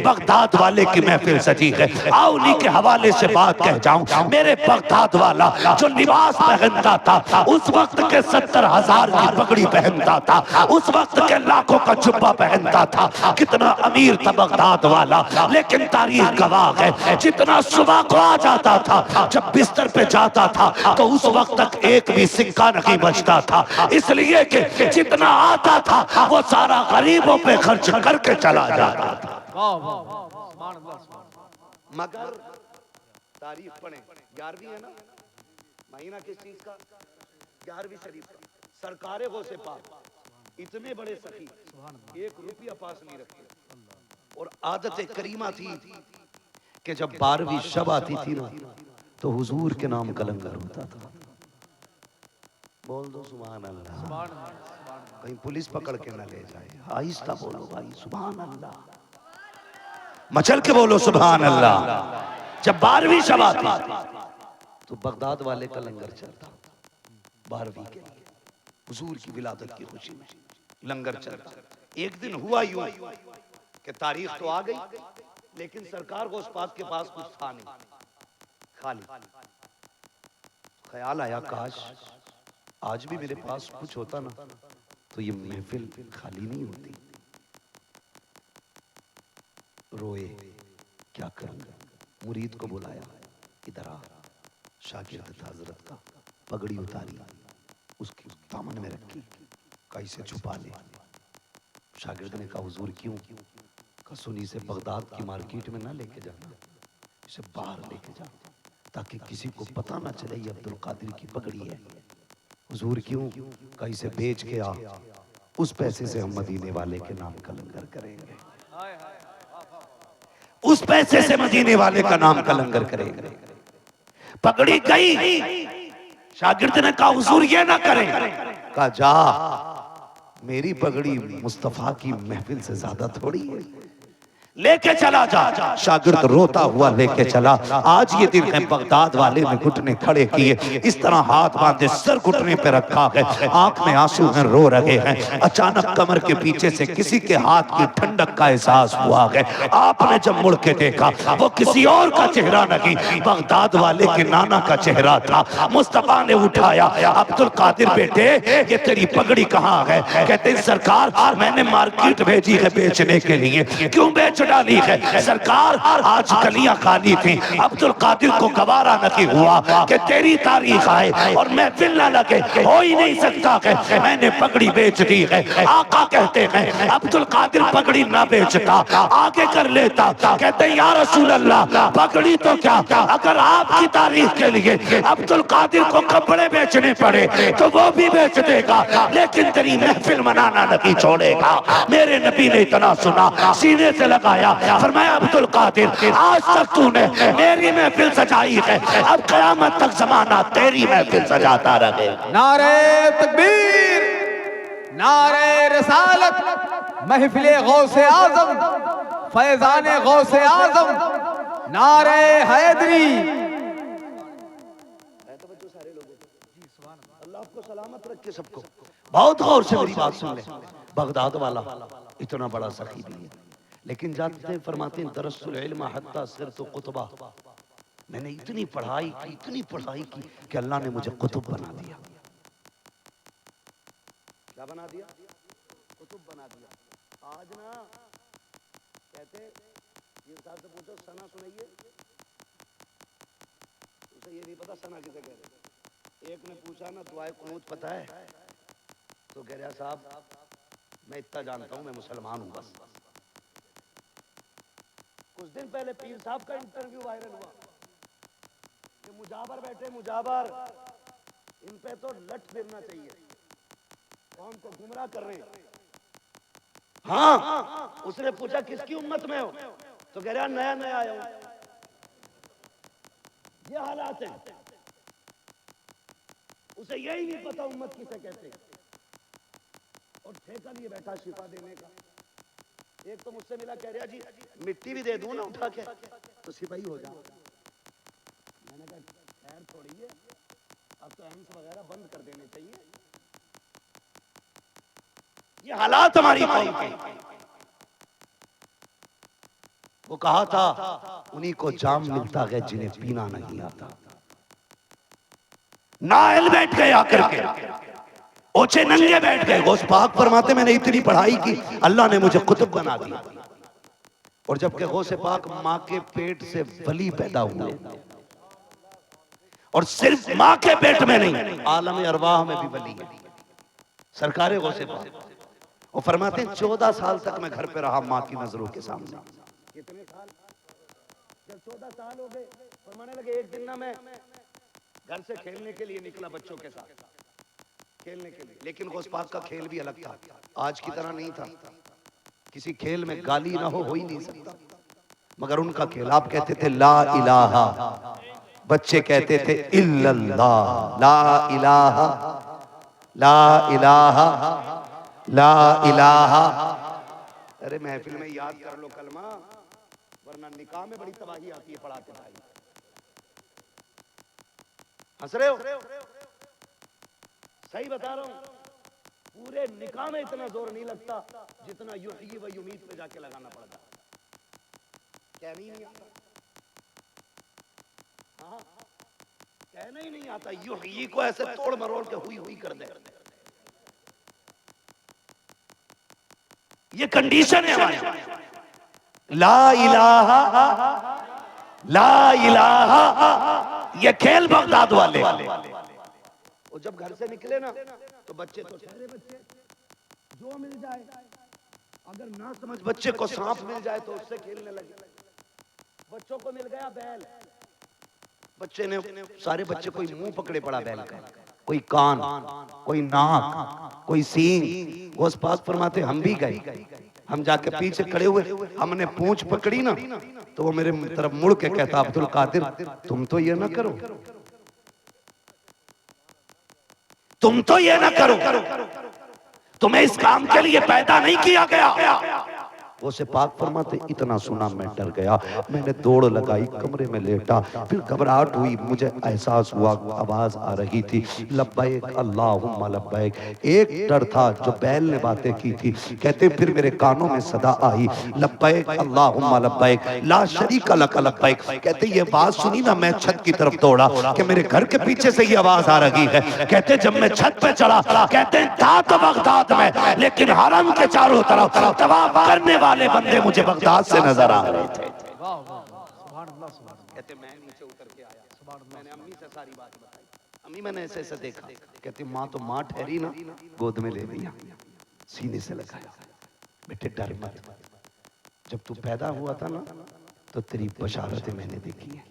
Baghdad वाले की महफिल सजी है। आओ उन्हीं के हवाले से बात कह जाऊं। मेरे बगदाद वाला जो लिबास पहनता था, उस वक्त के 70,000 की पगड़ी पहनता था, उस वक्त के लाखों का जुब्बा पहनता था। कितना अमीर था बगदाद वाला, लेकिन तारीख गवाह है जितना सुबह को आ जाता था, जब बिस्तर पे जाता था तो उस वक्त तक एक भी सिक्का नहीं बचता था, इसलिए कि जितना आता था वो सारा गरीबों पे खर्च करके चला जाता था। मगर तारीफ पढ़े, 11वीं है ना महीना किस चीज का, 11वीं शरीफ का। सरकारे गौसे पाक इतने बड़े सखी 1 रुपया पास नहीं रखते। और आदत करीमा थी कि जब 12वीं शब आती थी ना, तो हुजूर के नाम का लंगर होता था। बोल दो सुभान अल्लाह, कहीं पुलिस पकड़ के न ले जाए। आहिस्ता बोलो भाई, सुभान अल्लाह, मचल के बोलो सुभान अल्लाह। जब 12वीं शब आती तो बगदाद वाले का लंगर चलता, 12वीं के लिए हुजूर की विलादत की खुशी में लंगर चलता। एक दिन हुआ यूं कि तारीख तो आ गई, लेकिन सरकार को उस पाक के पास कुछ था नहीं, खाली। ख्याल आया काश आज भी मेरे पास कुछ होता ना, तो ये महफिल खाली नहीं होती। रोए, क्या करूंगा। मुरीद को बुलाया, इधर आ। शागिर्द था हजरत का, पगड़ी उतारी, उसकी दामन में रखी, कैसे छुपा ले। शागिर्द ने कहा हुजूर क्यों? कहा सुनी से बगदाद की मार्केट में ना लेके जाना, इसे बाहर लेके जा, ताकि किसी को पता ना चले ये अब्दुल कादिर की पगड़ी है। हुजूर क्यों? कहा इसे बेच के आ, उस पैसे से हम मदीने वाले के नाम का लंगर करेंगे, उस पैसे से मदीने वाले का नाम का लंगर करेंगे। पगड़ी गई, शागिर्द ने कहा हुजूर ये ना करें। कहा जा, मेरी पगड़ी मुस्तफा की महफिल से ज्यादा थोड़ी है, लेके चला जा। शागिर्द रोता हुआ लेके चला। आज ये दिन है, बगदाद वाले ने घुटने खड़े किए, इस तरह हाथ बांधे, सर घुटने पे रखा है, आंख में आंसू हैं, रो रहे हैं। अचानक कमर के पीछे से किसी के हाथ की ठंडक का एहसास हुआ है। आपने जब मुड़ के देखा, वो किसी और का चेहरा नहीं, बगदाद वाले के नाना का चेहरा था। मुस्तफा ने उठाया, अब्दुल कादिर बेटे ये तेरी पगड़ी कहाँ है? कहते सरकार मैंने मार्केट भेजी है बेचने के लिए। क्यों बेच डाली है? सरकार आज गलियां खाली थी, अब्दुल कादिर को गवारा नहीं हुआ कि तेरी तारीख आए और महफिल ना लगे, हो ही नहीं सकता है, मैंने पगड़ी बेच दी है। आका कहते हैं अब्दुल कादिर पगड़ी ना बेचता, आगे कर लेता। कहते या रसूल अल्लाह पगड़ी तो क्या, अगर आपकी तारीख के लिए अब्दुल कादिर को कपड़े बेचने पड़े तो वो भी बेच देगा, लेकिन तेरी महफिल मनाना नहीं छोड़ेगा। मेरे नबी ने इतना सुना, सीने से लगाया, फरमाया अब्दुल कादिर आज तक तूने मेरी महफिल सजाई है, अब कयामत तक जमाना तेरी महफिल सजाता रहे। नारे तकबीर, नारे रिसालत, महफिले गौसे आजम, फैजाने गौसे आजम, नारे हैदरी। अल्लाह आपको सलामत रखे सबको। बहुत गौर से मेरी बात सुन ले। बगदाद वाला इतना बड़ा सखी भी है, लेकिन जाते फरमाते हैं दरसुल इल्म हत्ता सिरतु कुतबा, मैंने इतनी पढ़ाई की कि अल्लाह ने मुझे कुतुब बना दिया। क्या बना दिया? कुतुब बना दिया। आज ना कहते ये साहब से पूछो सना सुनाइए, उसे ये नहीं पता सना किसे कहते। एक ने पूछा ना दुआए कुनूत पता है, तो कह रहा साहब मैं इतना जानता हूं, मैं मुसलमान हूं बस। कुछ दिन पहले पीर साहब का इंटरव्यू वायरल हुआ कि मुजाबर बैठे, मुजाबर इन पे तो लठ फिरना चाहिए, कौन को गुमराह कर रहे हैं। हाँ, उसने पूछा किसकी उम्मत में हो, तो कह रहा नया नया आया हूं। ये हालात है, उसे यही नहीं पता उम्मत किसे कहते, और ठेका लिए बैठा शिफा देने का। एक तो मुझसे मिला, कह रहा जी मिट्टी भी दे दूं ना उठा के तो सिपाही हो जाओ। मैंने कहा खैर थोड़ी है, अब तो एम्स वगैरह बंद कर देने चाहिए। ये हालात हमारी कौम के। वो कहा था उन्हीं को जाम मिलता है जिन्हें पीना नहीं आता। नाइल बैठ गए आकर के, ओछे नंगे बैठ गए। गौस पाक फरमाते मैंने इतनी पढ़ाई की, अल्लाह ने मुझे कुतुब बना दिया। और जबकि गौसे पाक मां के पेट से वली पैदा हुए, और सिर्फ मां के पेट में नहीं, आलम अरवाह में भी वली है सरकारे गौसे पाक। वो फरमाते हैं 14 साल तक मैं घर पे रहा मां की नजरों के सामने। कितने साल? जब 14 साल हो गए, फरमाने लगे एक दिन ना मैं घर से खेलने के लिए निकला बच्चों के साथ, खेलने के लिए। लेकिन गौस पाक का खेल भी अलग था, आज की तरह नहीं था। किसी खेल में गाली ना हो ही नहीं सकता, मगर उनका खेल, आप कहते थे ला इलाहा, बच्चे कहते थे इल्लल्लाह। ला इलाहा, ला इलाहा, ला इलाहा। अरे महफिल में याद कर लो कलमा, वरना निकाह में बड़ी तबाही आती है पढ़ाते भाई। हंस रहे हो? सही बता रहा हूं, पूरे निकाह में इतना जोर नहीं लगता जितना युही व युमीत पे जाके लगाना पड़ता। कहना ही नहीं आता, हाँ कहना ही नहीं आता। युही को ऐसे तोड़ मरोड़ के हुई हुई कर दे। ये कंडीशन है हमारी। ला इलाहा, ला इलाहा, ये खेल बगदाद वाले। और जब घर से निकले ना तो बच्चे तो ठहरे, बच्चे जो मिल जाए, अगर ना समझ बच्चे को सांप मिल जाए तो उससे खेलने लगे। बच्चों को मिल गया बैल, बच्चे ने, सारे बच्चे कोई मुंह पकड़े पड़ा बैल का, कोई कान, कोई नाक, कोई सींग। वो पाक फरमाते हम भी गए, हम जाके पीछे खड़े हुए, हमने पूंछ पकड़ी ना तो वो मेरे तरफ मुड़ के कहता अब्दुल कादिर तुम तो ये ना करो, तुम तो ये ना करो, तुम्हें इस काम के लिए पैदा नहीं किया गया। वो से पाक फरमाते इतना सुना मैं डर गया, मैंने दौड़ लगाई, कमरे में लेटा, फिर घबराहट हुई, मुझे एहसास हुआ आवाज आ रही थी लब्बैक अल्लाहुम्मा लब्बैक। एक डर था जो बैल ने बातें की थी, कहते फिर मेरे कानों में सदा आई लब्बैक अल्लाहुम्मा लब्बैक ला शरीक लक लब्बैक। कहते ये बात सुनी ना, मैं छत की तरफ दौड़ा कि मेरे घर के पीछे से ये आवाज आ रही है। कहते जब मैं छत पे चढ़ा, कहते था तो बगदाद में, लेकिन हरम के चारों तरफ तवाफ करने वाले बंदे मुझे बगदाद से नजर आ रहे थे। कहते मैं नीचे उतर के आया, मैंने अम्मी से सारी बात बताई, अम्मी मैंने ऐसे ऐसे देखा। कहती माँ तो माँ ठहरी ना, गोद में ले लिया, सीने से लगाया, बेटे डर मत, जब तू पैदा हुआ था ना तो तेरी बशारतें मैंने देखी है,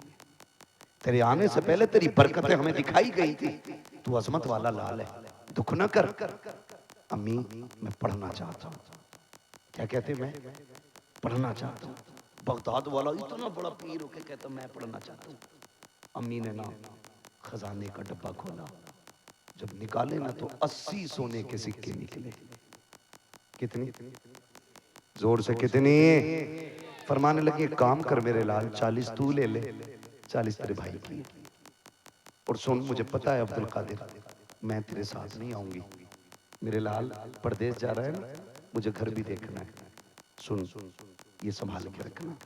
तेरे आने से पहले तेरी बरकतें हमें दिखाई गई थी, तू अजमत वाला लाल है, दुख न कर। अम्मी मैं पढ़ना चाहता हूँ। क्या कहते मैं पढ़ना चाहता हूँ। बगदाद वाला इतना बड़ा पीर होके कहता मैं पढ़ना चाहता हूँ। अम्मी ने ना खजाने का डब्बा खोला, जब निकाले ना तो 80 सोने के सिक्के निकले। कितनी जोर से कितनी? फरमाने लगे काम कर मेरे लाल, 40 तू ले ले, 40 तेरे भाई की। और सुन मुझे पता है अब्दुल कादिर मैं तेरे साथ नहीं आऊंगी, मेरे लाल परदेश जा रहा है ना, मुझे घर भी देखना है, सुन ये संभाल के रखना।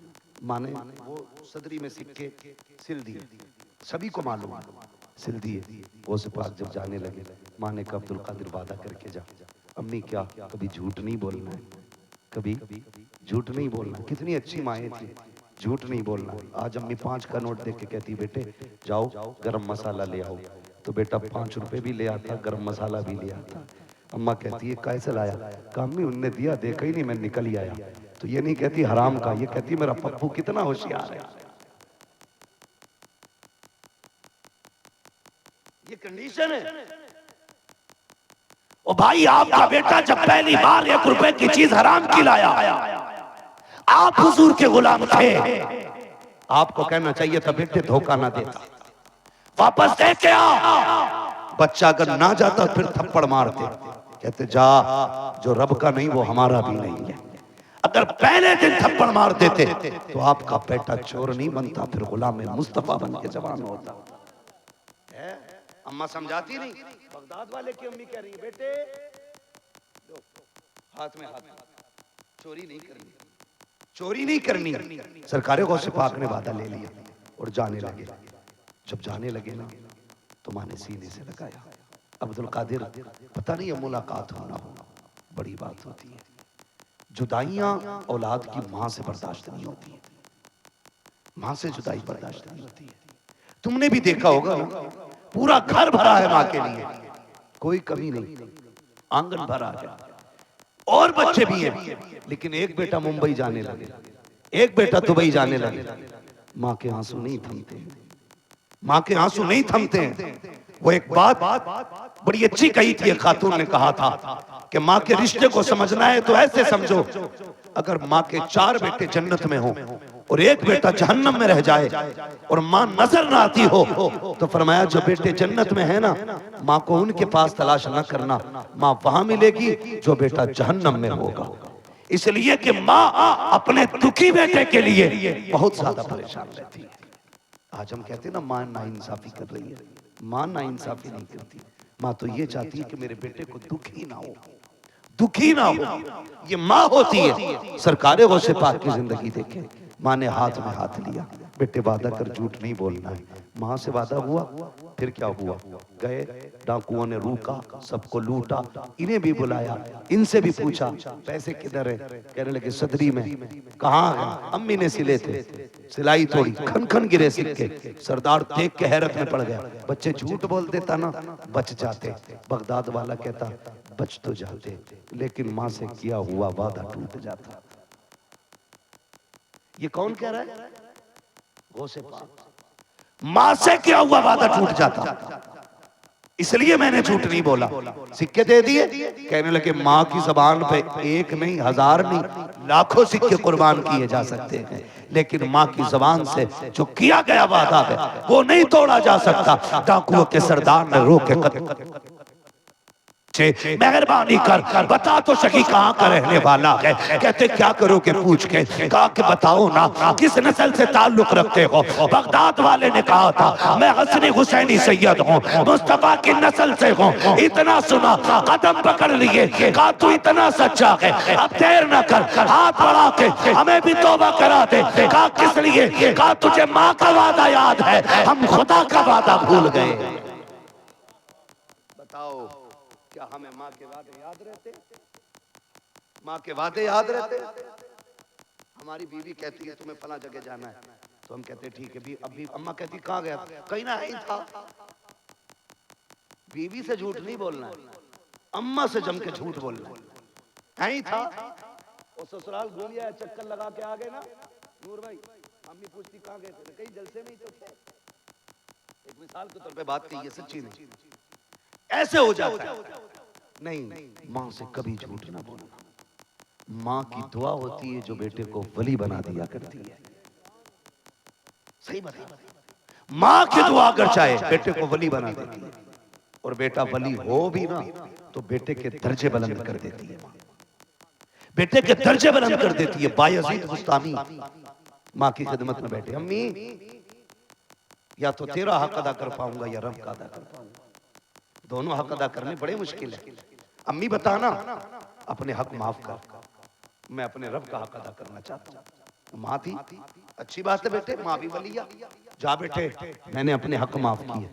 माने वो सदरी में सिक्के सिल दिए, सभी को मालूम सिल दिए। वो सिपाही जब जाने लगे, माने का अब्दुल कादिर वादा करके जा, अम्मी क्या कभी झूठ नहीं बोलना है, कभी झूठ नहीं बोलना। कितनी अच्छी माएँ थी, झूठ नहीं बोलना। आज अम्मी 5 का नोट देख के कहती बेटे जाओ गरम मसाला ले आओ, तो बेटा 5 रुपए भी ले आता, गरम मसाला भी ले आता। अम्मा कहती है कैसे लाया? अम्मी उनने दिया, देखा ही नहीं, मैं निकल ही आया। तो ये नहीं कहती हराम का, ये कहती मेरा पप्पू कितना होशियार है। ये कंडीशन है। ओ भाई आपका बेटा जब पहली बार 1 रुपए की चीज हराम की लाया, आप हुजूर के गुलाम थे, आपको कहना चाहिए था बेटे धोखा ना देता, वापस दे के आ। बच्चा अगर ना जाता फिर थप्पड़ मारते, कहते जा जो रब का नहीं वो हमारा भी नहीं है। अगर पहले दिन थप्पड़ मार देते तो आपका बेटा चोर नहीं बनता, फिर गुलाम मुस्तफा बन के जवान होता। अम्मा समझाती नहीं। बगदाद वाले की अम्मी कह रही है बेटे हाथ में हाथ, चोरी नहीं करनी, चोरी नहीं करनी। सरकार गौसे पाक ने वादा ले लिया और जाने लगे। जब जाने लगे ना तो माँ ने सीने से लगाया, अब्दुल कादिर पता नहीं अब मुलाकात हो ना हो, बड़ी बात होती है। जुदाइयां औलाद की मां से बर्दाश्त नहीं होती है, मां से जुदाई बर्दाश्त नहीं होती है। तुमने भी देखा होगा ना, पूरा घर भरा है मां के लिए, कोई कमी नहीं, आंगन भरा है और बच्चे भी हैं, लेकिन एक बेटा मुंबई जाने लगे, एक बेटा दुबई जाने लगे, मां के आंसू नहीं थमते, मां के आंसू नहीं थमते हैं। वो एक बात बड़ी अच्छी कही थी, एक खातून ने कहा था कि मां के रिश्ते को समझना है तो ऐसे समझो, अगर मां के 4 बेटे जन्नत में हो और एक बेटा जहन्नम में रह जाए और मां नजर ना आती हो, तो फरमाया जो बेटे जन्नत में है ना, मां को उनके पास तलाश न करना, मां वहां मिलेगी जो बेटा जहन्नम में होगा। इसलिए कि मां अपने दुखी बेटे के लिए बहुत ज्यादा परेशान रहती है। आज हम कहते हैं ना मां नाइंसाफी कर रही है, मां नाइंसाफी नहीं करती, मां तो ये चाहती है कि मेरे बेटे को दुखी ना हो, दुखी ना हो, ये मां होती है। सरकारे गौसे पाक की जिंदगी देखें, मां ने हाथ में हाथ लिया, बेटे वादा कर झूठ नहीं बोलना है। मां से वादा हुआ, फिर क्या हुआ, गए डाकुओं ने रोका, सबको लूटा, इन्हें भी बुलाया, इनसे भी पूछा पैसे किधर है, कहने लगे सदरी में। कहाँ है, अम्मी ने सिले थे, सिलाई तोड़ी, खन खन गिरे सिक्के। सरदार देख के हैरत में पड़ गया, बच्चे झूठ बोल देता ना बच जाते। बगदाद वाला कहता बच तो जाते, लेकिन मां से किया हुआ वादा टूट जाता। ये कौन कह रहा है, गौसे पाक, मां से किया हुआ वादा टूट जाता, इसलिए मैंने झूठ नहीं बोला। सिक्के दे दिए, कहने लगे मां की जबान पे 1 नहीं 1000 नहीं लाखों सिक्के कुर्बान किए जा सकते हैं, लेकिन मां की जबान से जो किया गया वादा है वो नहीं तोड़ा जा सकता। डाकुओं के सरदार ने रोके, मेहरबानी कर बता तो सकी कहाँ का रहने वाला है। कहते क्या करोगे पूछ के, कहा कि बताओ ना किस नस्ल से ताल्लुक रखते हो। बगदाद वाले ने कहा था मैं हसनी हुसैनी सैयद हूँ, मुस्तफा की नस्ल से हूँ। इतना सुना कदम पकड़ लिए, कहा तू इतना सच्चा है, अब देर न कर, हाथ बढ़ा के हमें भी तौबा करा दे। कहा किस लिए, कहा तुझे माँ का वादा याद है, हम खुदा का वादा भूल गए। बताओ क्या हमें माँ के वादे याद रहते, माँ के वादे याद रहते। हमारी बीवी कहती है तुम्हें फला जगह जाना है, तो हम कहते ठीक है। भी अभी अम्मा कहती कहाँ गया, कहीं ना ही था। बीवी से झूठ नहीं बोलना, अम्मा से जम के झूठ बोलना है ही था। और ससुराल घूम गया, चक्कर लगा के आ गए ना नूर भाई, अम्मी पूछती कहाँ गए थे, कहीं जलसे में ही तो थे। एक मिसाल के तौर पे बात कही है, सच्ची नहीं, ऐसे हो जाता है। नहीं, मां से कभी झूठ ना बोलना। मां की दुआ होती है जो बेटे को वली बना दिया करती है। सही बता, मां की दुआ अगर चाहे बेटे को वली बना देती है, और बेटा वली हो भी ना तो बेटे के दर्जे बुलंद कर देती है। बेटे के दर्जे बुलंद कर देती है। बायजीद बुस्तामी मां की खिदमत में बैठे, अम्मी या तो तेरा हक अदा कर पाऊंगा या रब का अदा कर पाऊंगा, दोनों हक अदा करने बड़े मुश्किल है। अम्मी बताना अपने हक माफ कर, मैं अपने रब का हक अदा करना चाहता हूँ। माँ थी, अच्छी बात है बेटे, माँ भी वलिया, जा बेटे मैंने अपने हक माफ किए।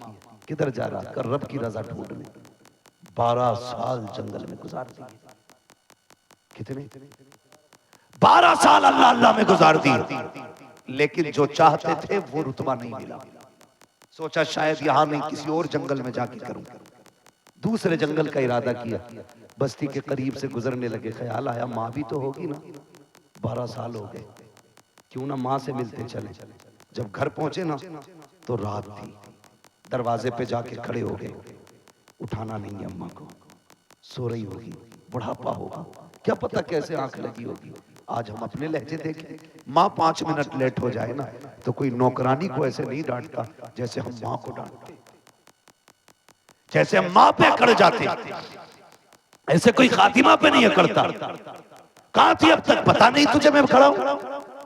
किधर जा रहा, कर रब की रजा ढूंढने। 12 साल जंगल में गुजार दिए। कितने, 12 साल अल्लाह अल्लाह में गुजार दिए, लेकिन जो चाहते थे वो रुतबा नहीं मिला। सोचा शायद यहां नहीं किसी और जंगल में जाके करूं। दूसरे जंगल का इरादा किया, बस्ती के करीब से गुजरने लगे, ख्याल आया माँ भी तो होगी ना, 12 साल हो गए, क्यों ना माँ से मिलते चले। जब घर पहुंचे ना तो रात थी, दरवाजे पे जाके खड़े हो गए। उठाना नहीं है अम्मा को, सो रही होगी, बुढ़ापा होगा, क्या पता कैसे आंख लगी होगी। आज हम अपने लहजे देखें, माँ 5 मिनट लेट हो जाए ना तो कोई नौकरानी को ऐसे नहीं डांटता जैसे हम माँ को डांटते, जैसे हम माँ पे अकड़ जाते, ऐसे कोई खातिमा पे नहीं अकड़ता। कहां थी अब तक, पता नहीं तुझे मैं खड़ा हूं,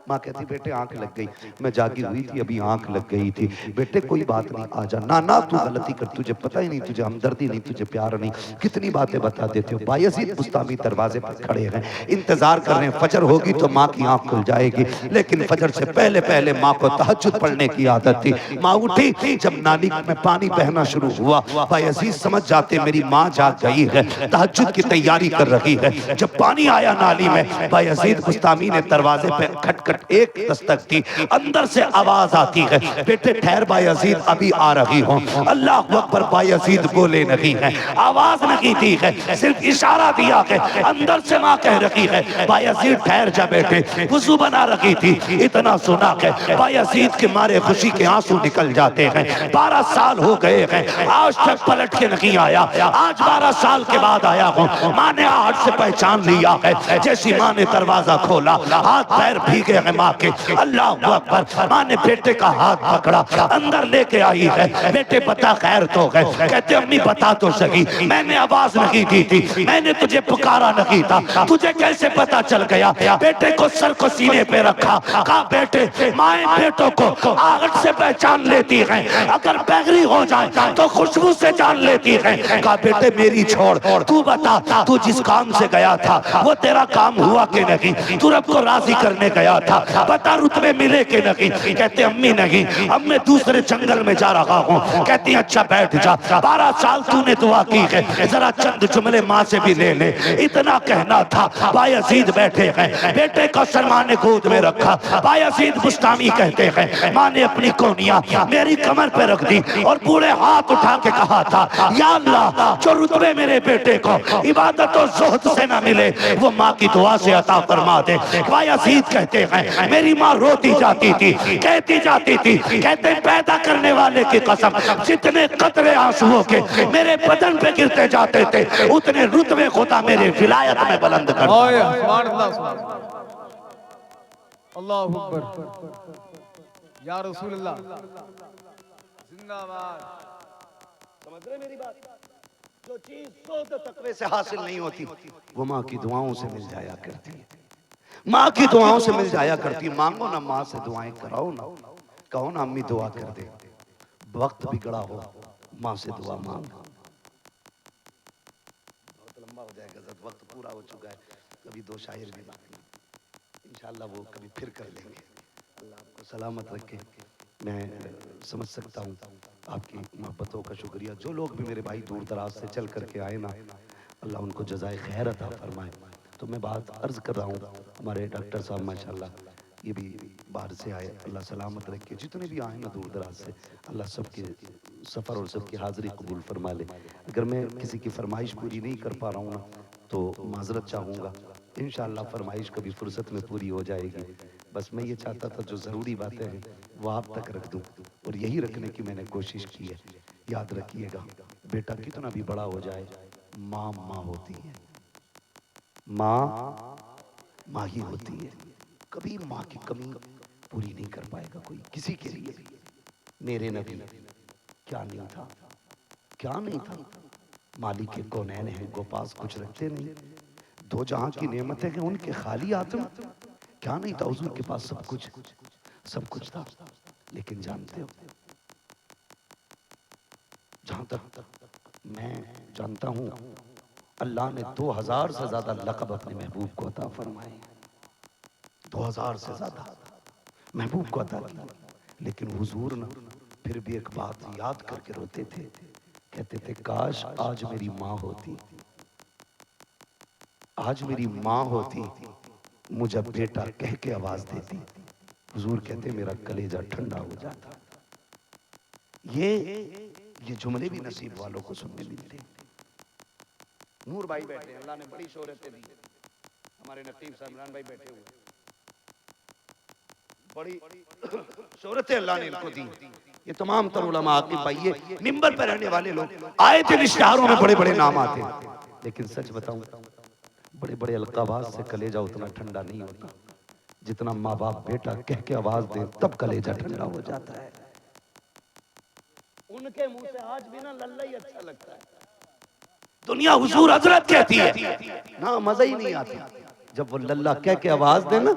माँ कहती बेटे आंख लग गई, मैं जागी हुई थी अभी आंख लग गई थी। बेटे कोई बात नहीं, आ जा। ना ना तू गलती कर, तुझे पता ही नहीं, तुझे हमदर्दी नहीं, तुझे प्यार नहीं, कितनी बातें बता देते हो। बायजीद बुस्तामी दरवाजे पर खड़े हैं, इंतजार कर रहे हैं, फजर होगी तो माँ की आंख खुल जाएगी। लेकिन फजर से पहले पहले माँ को तहज्जुद पढ़ने की आदत थी। माँ उठी, जब नाली में पानी बहना शुरू हुआ, बायजीद समझ जाते मेरी माँ जाग गई है, तहज्जुद की तैयारी कर रही है। जब पानी आया नाली में, बायजीद बुस्तामी ने दरवाजे पे खटखट एक दस्तक थी, अंदर से आवाज आती है, बेटे ठहर बायजीद अभी आ रही हूँ। अल्लाह अकबर, बायजीद बोले नहीं है, आवाज नहीं दी है, सिर्फ इशारा दिया है। अंदर से माँ कह रही है बायजीद ठहर जा बेटे, वुजू बना रखी थी। इतना सुना है बायजीद के मारे खुशी के आंसू निकल जाते हैं। 12 साल हो गए हैं, आज तक पलट के नहीं आया, आज 12 साल के बाद आया हूँ। माँ ने हाथ से पहचान लिया है। जैसी माँ ने दरवाजा खोला, हाथ पैर भीगे हैं माँ के। अल्लाह अकबर, माँ ने बेटे का हाथ पकड़ा, अंदर लेके आई है। बेटे बता खैर तो है? कहते अम्मी बता तो सही, मैंने आवाज नहीं दी थी, मैंने तुझे पुकारा नहीं था, तुझे कैसे पता चल गया? बेटे को सर को सीने पे रखा, कहा बेटे माए बेटों को आहट से पहचान लेती है, अगर बैगरी हो जाए तो खुशबू से जान लेती है। कहा बेटे मेरी छोड़, तू बता तू जिस काम से गया था वो तेरा काम हुआ कि नहीं? तू रब को राजी करने गया था, बता रुतबे मिले कि नहीं? कहते अम्मी नहीं, अब मैं दूसरे जंगल में जा रहा हूँ। कहती अच्छा बैठ जा, 12 साल तूने दुआ की है, जरा चंद जुमले माँ से भी ले ले। इतना कहना था, बायजीद बैठे हैं, बेटे को सलमा ने गोद में रखा। बायजीद बुस्तामी कहते हैं माँ ने अपनी कोनिया मेरी कमर पे रख दी और पूरे हाथ उठा के कहा था, या अल्लाह जो रुतबे मेरे बेटे को इबादत और ज़ुहद से न मिले वो माँ की दुआ से अता फरमा दे। बायजीद कहते हैं मेरी माँ रोती जाती थी, कहती जाती थी, कहते पैदा करने वाले की कसम जितने कतरे आंसुओं के मेरे बदन पे गिरते जाते थे उतने रुतबे खुदा मेरे विलायत में बुलंद कर। अल्लाह अकबर, या रसूल अल्लाह जिंदाबाद। समझ रहे मेरी बात? जो चीज सोच तकवे से हासिल नहीं होती वो माँ की दुआओं से मिल जाया करती है, माँ की दुआओं से मिल जाया करती। मांगो ना माँ से दुआएं कराओ ना, कहो ना अम्मी दुआ कर दे। वक्त बिगड़ा हो माँ से दुआ मांग। बहुत लंबा हो जाएगा, वक्त पूरा हो चुका है, कभी 2 शायर भी बाकी इंशाल्लाह वो कभी फिर कर लेंगे। अल्लाह आपको सलामत रखे। मैं समझ सकता हूँ आपकी मोहब्बतों का शुक्रिया। जो लोग भी मेरे भाई दूर दराज से चल करके आए ना, अल्लाह उनको जज़ाए खैर अता फरमाए। तो मैं बात अर्ज कर रहा हूँ, हमारे डॉक्टर साहब माशाल्लाह ये भी बाहर से आए, अल्लाह सलामत रखे। जितने भी आए ना दूर दराज से, अल्लाह सबके सफ़र और सबकी हाज़िरी कबूल फरमा ले। अगर मैं किसी की फरमाइश पूरी नहीं कर पा रहा हूँ ना तो माजरत चाहूँगा। इंशाअल्लाह फरमाइश कभी फुर्सत में पूरी हो जाएगी। बस मैं ये चाहता था जो ज़रूरी बातें हैं वो आप तक रख दूँ, और यही रखने की मैंने कोशिश की है। याद रखिएगा, बेटा कितना भी बड़ा हो जाए, माँ माँ होती है, माँ माँ ही होती है। कभी माँ की कमी पूरी नहीं कर पाएगा कोई किसी के लिए भी। मेरे नबी क्या नहीं था, क्या नहीं था? मालिक के कौनैन है, गो पास कुछ रखते नहीं, 2 जहां की नेमतें हैं उनके खाली आत्म क्या नहीं था? हुजूर के पास सब कुछ था। लेकिन जानते हो, जहां तक मैं जानता हूं, अल्लाह ने 2000 से ज्यादा लक़ब अपने महबूब को अता फरमाए। 2000 से ज्यादा महबूब को अता किया। लेकिन हुजूर ना फिर भी एक बात याद करके रोते थे, कहते थे काश आज मेरी माँ होती, आज मेरी माँ होती, मुझे बेटा कह के आवाज देती। हुजूर कहते मेरा कलेजा ठंडा हो जाता। ये जुमले भी नसीब वालों को सुनने मिलते। नूर भाई बैठे, अल्लाह ने बड़ी शोहरतें दी। हमारे नतीब साहब इमरान भाई बैठे हुए, बड़ी शोहरतें अल्लाह ने इनको दी। ये तमाम तर उलमा आकिब भाई, ये मिंबर पर रहने वाले लोग आए थे, इश्तिहारों में बड़े बड़े नाम आते हैं। लेकिन सच बताऊं, बड़े बड़े अलकाबाज से कलेजा उतना ठंडा नहीं होता जितना माँ बाप बेटा कह के आवाज दे तब कलेजा ठंडा हो जाता है। उनके मुंह से आज भी ना लल्ला ही अच्छा लगता है। दुनिया हुजूर हजरत कहती है ना, मजा ही नहीं आता। जब वो लल्ला कह के आवाज दे ना,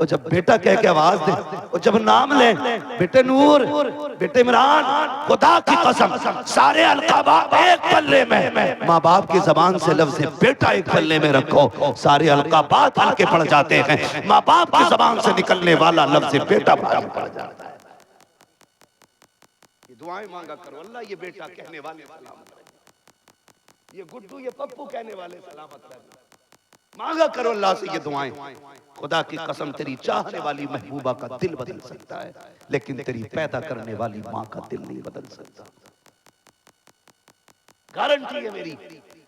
और जब बेटा कह के आवाज दे और जब नाम ले, बेटे नूर, बेटे इमरान, खुदा की कसम सारे अलकाबात एक पल्ले में, माँ बाप की जबान से लफ्ज़ बेटा एक पल्ले में रखो, सारे अलकाबात हल्के पड़ जाते हैं। माँ बाप की जबान से निकलने वाला लफ्ज़ बेटा भारी पड़ जाता है। ये दुआएं मांगा करो, अल्लाह ये बेटा कहने वाले सलामत रहे, ये गुड्डू ये पप्पू कहने वाले सलामत रहे। मांगा करो अल्लाह से ये दुआएं। खुदा की कसम तेरी चाहने वाली महबूबा का दिल बदल सकता है, लेकिन तेरी पैदा करने वाली माँ का दिल नहीं बदल सकता। गारंटी है मेरी,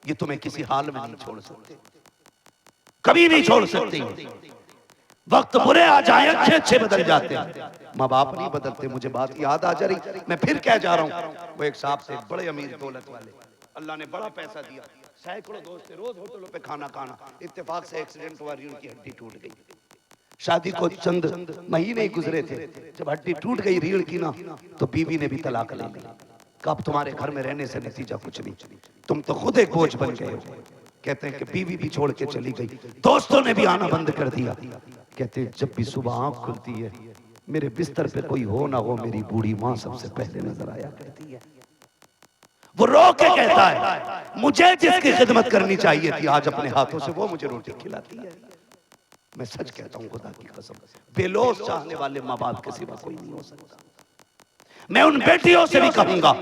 ये तुम्हें किसी हाल में नहीं छोड़ सकते, कभी नहीं छोड़ सकते। वक्त बुरे आ जाए अच्छे अच्छे बदल जाते हैं, माँ बाप नहीं बदलते। मुझे बात याद आ जा रही, मैं फिर कह जा रहा हूँ। वो एक साहब से बड़े अमीर दौलत वाले, अल्लाह ने बड़ा पैसा दिया, सैकड़ों दोस्त थे, रोज होटलों पे खाना खाना। इत्तेफाक से एक्सीडेंट हुआ, रीढ़ की हड्डी टूट गई। शादी को चंद महीने ही गुजरे थे, जब हड्डी टूट गई रीढ़ की ना, तो बीवी ने भी तलाक ले ली। कब तुम्हारे घर में रहने से नतीजा कुछ नहीं, तुम तो खुद एक बोझ बन गए हो। कहते हैं कि बीवी भी छोड़ के चली गई, दोस्तों ने भी आना बंद कर दिया। कहते हैं जब भी सुबह आंख खुलती है, मेरे बिस्तर पे कोई हो ना हो, मेरी बूढ़ी माँ सबसे पहले नजर आया करती है। वो रो के कहता है मुझे जिसकी खिदमत करनी चाहिए थी, आज अपने हाथों से वो मुझे रोटी खिलाती है। मैं सच कहता हूँ खुदा की कसम, बेलोस चाहने वाले माँ बाप के सिवा कोई नहीं हो सकता। मैं उन बेटियों से भी कहूंगा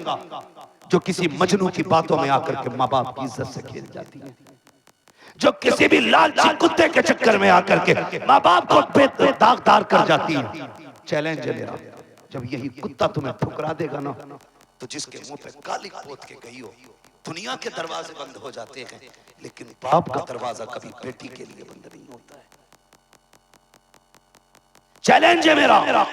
जो किसी मजनू की बातों में आकर के माँ बाप की इज्जत से खेल जाती है, जो किसी भी लालची कुत्ते के चक्कर में आकर के माँ बाप को दागदार कर जाती है। चैलेंज है मेरा, जब यही कुत्ता तुम्हें ठुकरा देगा ना, तो जिसके मुंह पे काली पोत के गई हो, दुनिया के दरवाजे बंद हो जाते हैं, लेकिन बाप का दरवाजा कभी बेटी के लिए बंद नहीं होता है। चैलेंज है मेरा,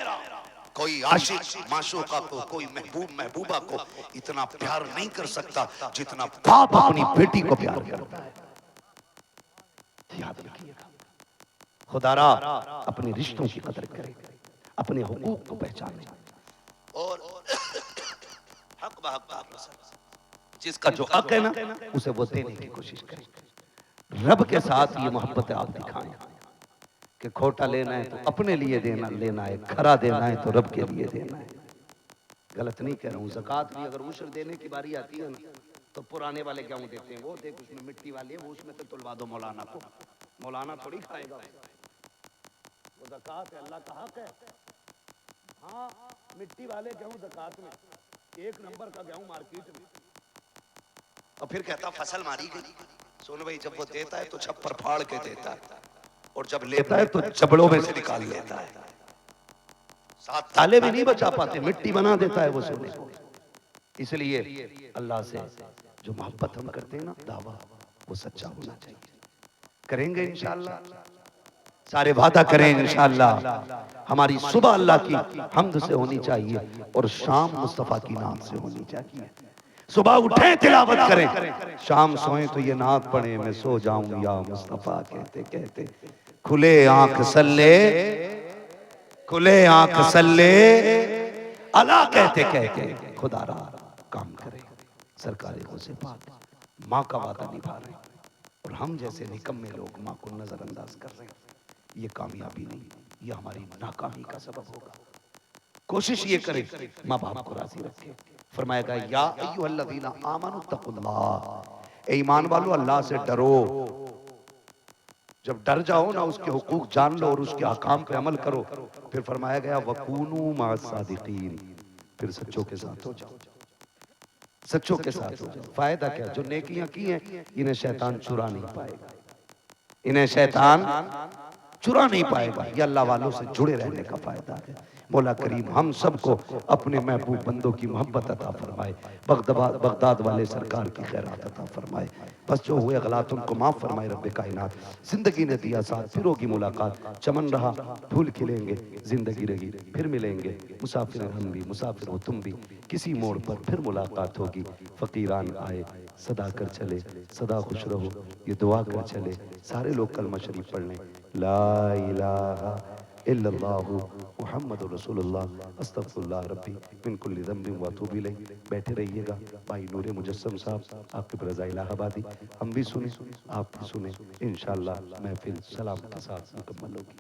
कोई आशिक माशूका को, कोई महबूब महबूबा को इतना प्यार नहीं कर सकता जितना बाप अपनी बेटी को प्यार करता है। याद रखिएगा, खुदारा अपने रिश्तों की कदर करे, अपने हुकूक को पहचाने और हक जिसका जो हक है ना, उसे वो देने की कोशिश करे। रब के साथ ये मोहब्बत आप दिखाएं कि खोटा लेना है तो अपने लिए लेना है, खरा देना है तो रब के लिए देना है। गलत नहीं कह रहा हूँ। ज़कात भी अगर उशर देने की बारी आती है ना, तो पुराने वाले गेहूं देते हैं, वो देख उसमें मिट्टी वाली है, वो उसमें से तुलवा दो मौलाना को, मौलाना थोड़ी खाएगा। वो ज़कात है, अल्लाह का हक है। हाँ, मिट्टी वाले गेहूं ज़कात में, एक नंबर का गेहूं मार्केट में। और फिर कहता फसल मारी गई। सोनू भाई जब वो देता है तो छप्पर फाड़ के देता है, और जब लेता है तो चबड़ों में से निकाल लेता है। साथ ताले भी नहीं बचा पाते, मिट्टी बना देता है वो सोने को। इसलिए अल्लाह से जो मोहब्बत हम करते हैं ना, दावा वो सच्चा होना चाहिए। करेंगे इंशाअल्लाह, सारे वादा करें इंशाअल्लाह। हमारी सुबह अल्लाह की हम्द से होनी चाहिए और शाम मुस्तफा की नात से होनी चाहिए। सुबह उठे तिलावत करें, शाम सोए तो ये नात पढ़े, मैं सो जाऊं या मुस्तफा कहते कहते। खुले आंख सल्ले, खुले आंख सल्ले अला कहते कहते खुदारा काम करे। सरकार गौसे पाक माँ का वादा निभा रहे हैं, और हम जैसे निकम्मे लोग माँ को नजरअंदाज कर रहे हैं। ये कामयाबी नहीं, ये हमारी नाकामी का सबब होगा। कोशिश ये करें माँ बाप को राजी रखें। फरमाएगा या अय्युहल्लज़ीना आमनु तक़ुल्लाह, ईमान वालों अल्लाह से डरो। जब डर जाओ ना, उसके हुकूक जान लो और उसके अहकाम पे अमल करो। फिर फरमाया गया वकूनू मअस सादिकीन, फिर सच्चों के साथ हो जाओ, सच्चों के साथ हो जाओ। फायदा क्या, जो नेकियां की हैं इन्हें शैतान चुरा नहीं पाएगा, इन्हें शैतान चुरा नहीं पाएगा। ये अल्लाह वालों से जुड़े रहने का फायदा है। मौला करीम हम सबको अपने महबूब बंदों की मोहब्बत अता फरमाए, बगदाद वाले सरकार की खैरात अता फरमाए। बस जो हुए गलत उनको माफ़ फरमाए रब्बे कायनात। जिंदगी ने दिया साथ, फिर होगी मुलाकात। चमन रहा फूल खिलेंगे, जिंदगी रही फिर मिलेंगे। मुसाफिर हम भी, मुसाफिर हो तुम भी, किसी मोड़ पर फिर मुलाकात होगी। फ़कीरान आए सदा कर चले, सदा खुश रहो ये दुआ कर चले। सारे लोग कलमा शरीफ पढ़ लें, ला इलाहा इल्लल्लाहु मुहम्मदुर रसूलुल्लाह अस्तगफिरुल्लाह रब्बी मिन कुल्ली ज़ंबिन व अतूबु इलैह। बैठे रहिएगा। भाई नूरे मुजस्सम साहब आपके रज़ा इलाहाबादी, हम भी सुने आप भी सुने। इंशाअल्लाह महफिल सलाम के साथ मुकम्मल होगी।